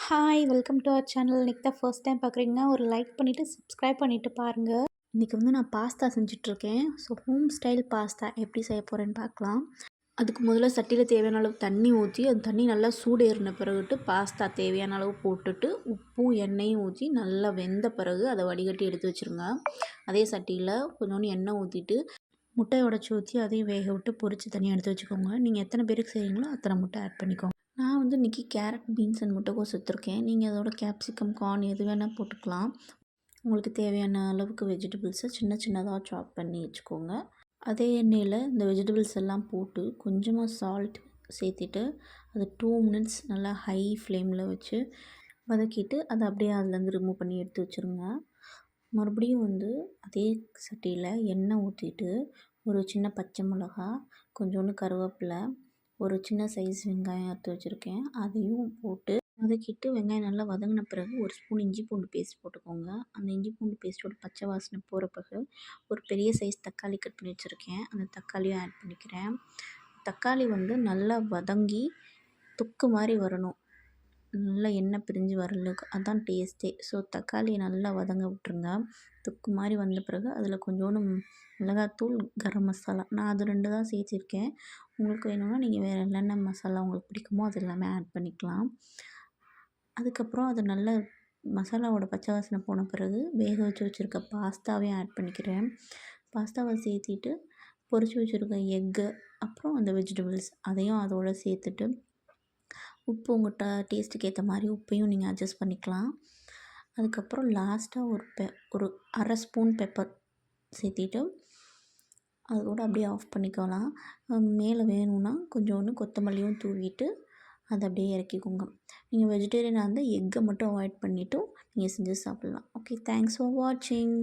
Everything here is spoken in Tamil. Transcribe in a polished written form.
Hi welcome to our channel. இன்றைக்கி தான் ஃபர்ஸ்ட் டைம் பார்க்குறீங்கன்னா ஒரு லைக் பண்ணிவிட்டு சப்ஸ்கிரைப் பண்ணிவிட்டு பாருங்கள். இன்றைக்கி நான் பாஸ்தா செஞ்சிட்ருக்கேன். ஸோ ஹோம் ஸ்டைல் பாஸ்தா எப்படி செய்ய போகிறேன்னு பார்க்கலாம். அதுக்கு முதல்ல சட்டியில் தேவையான அளவு தண்ணி ஊற்றி அந்த தண்ணி நல்லா சூடேறின பிறகுட்டு பாஸ்தா தேவையான அளவு போட்டுட்டு உப்பும் எண்ணெயும் ஊற்றி நல்லா வெந்த பிறகு அதை வடிகட்டி எடுத்து வச்சுருங்க. அதே சட்டியில் கொஞ்சோண்டு எண்ணெய் ஊற்றிட்டு முட்டையை உடச்சி ஊற்றி அதையும் வேக விட்டு பொரித்து தனியாக எடுத்து வச்சுக்கோங்க. நீங்கள் எத்தனை பேருக்கு செய்கிறீங்களோ அத்தனை முட்டை ஆட் பண்ணிக்கோங்க. நான் இன்றைக்கி கேரட், பீன்ஸ் அண்ட் முட்டைக்கோஸ் எடுத்துருக்கேன். நீங்கள் அதோட கேப்சிகம், கார்ன் எது வேணால் போட்டுக்கலாம். உங்களுக்கு தேவையான அளவுக்கு வெஜிடபிள்ஸை சின்ன சின்னதாக சாப் பண்ணி வச்சுக்கோங்க. அதே எண்ணெயில் இந்த வெஜிடபிள்ஸ் எல்லாம் போட்டு கொஞ்சமாக சால்ட் சேர்த்திட்டு அது 2 மினிட்ஸ் நல்லா ஹை ஃப்ளேமில் வச்சு வதக்கிட்டு அதை அப்படியே அதுலேருந்து ரிமூவ் பண்ணி எடுத்து வச்சுருங்க. மறுபடியும் அதே சட்டியில் எண்ணெய் ஊற்றிட்டு ஒரு சின்ன பச்சை மிளகா, கொஞ்சோண்டு கருவேப்பிலை, ஒரு சின்ன சைஸ் வெங்காயம் எடுத்து வச்சுருக்கேன். அதையும் போட்டு வதக்கிட்டு வெங்காயம் நல்லா வதங்கின பிறகு ஒரு ஸ்பூன் இஞ்சி பூண்டு பேஸ்ட் போட்டுக்கோங்க. அந்த இஞ்சி பூண்டு பேஸ்ட்டோட பச்சை வாசனை போகிற பிறகு ஒரு பெரிய சைஸ் தக்காளி கட் பண்ணி வச்சுருக்கேன். அந்த தக்காளியும் ஆட் பண்ணிக்கிறேன். தக்காளி நல்லா வதங்கி தொக்கு மாதிரி வரணும். நல்லா எண்ணெய் பிரிஞ்சு வரலுக்கு அதுதான் டேஸ்ட்டே. ஸோ தக்காளியை நல்லா வதங்க விட்டுருங்க. தொக்கு மாதிரி வந்த பிறகு அதில் கொஞ்சோண்டு மிளகாத்தூள், கரம் மசாலா, நான் அது 2 தான் சேர்த்திருக்கேன். உங்களுக்கு வேணும்னா நீங்கள் வேறு என்னென்ன மசாலா உங்களுக்கு பிடிக்குமோ அது எல்லாமே ஆட் பண்ணிக்கலாம். அதுக்கப்புறம் அது நல்ல மசாலாவோட பச்சை வாசனை போன பிறகு வேக வச்சுருக்க பாஸ்தாவையும் ஆட் பண்ணிக்கிறேன். பாஸ்தாவை சேர்த்திட்டு பொரிச்சு வச்சுருக்க எக்கு, அப்புறம் அந்த வெஜிடபிள்ஸ் அதையும் அதோடு சேர்த்துட்டு உப்பு உங்கள் டேஸ்ட்டுக்கு ஏற்ற மாதிரி உப்பையும் நீங்கள் அட்ஜஸ்ட் பண்ணிக்கலாம். அதுக்கப்புறம் லாஸ்ட்டாக ஒரு அரை ஸ்பூன் பெப்பர் சேர்த்திட்டு அதோடு அப்படியே ஆஃப் பண்ணிக்கலாம். மேலே வேணும்னா கொஞ்சோண்டு கொத்தமல்லியும் தூவிட்டு அதை அப்படியே இறக்கிக்கோங்க. நீங்கள் வெஜிடேரியனாக இருந்தால் எக்கை மட்டும் அவாய்ட் பண்ணிவிட்டும் நீங்கள் செஞ்சு சாப்பிட்லாம். ஓகே, தேங்க்ஸ் ஃபார் வாட்சிங்.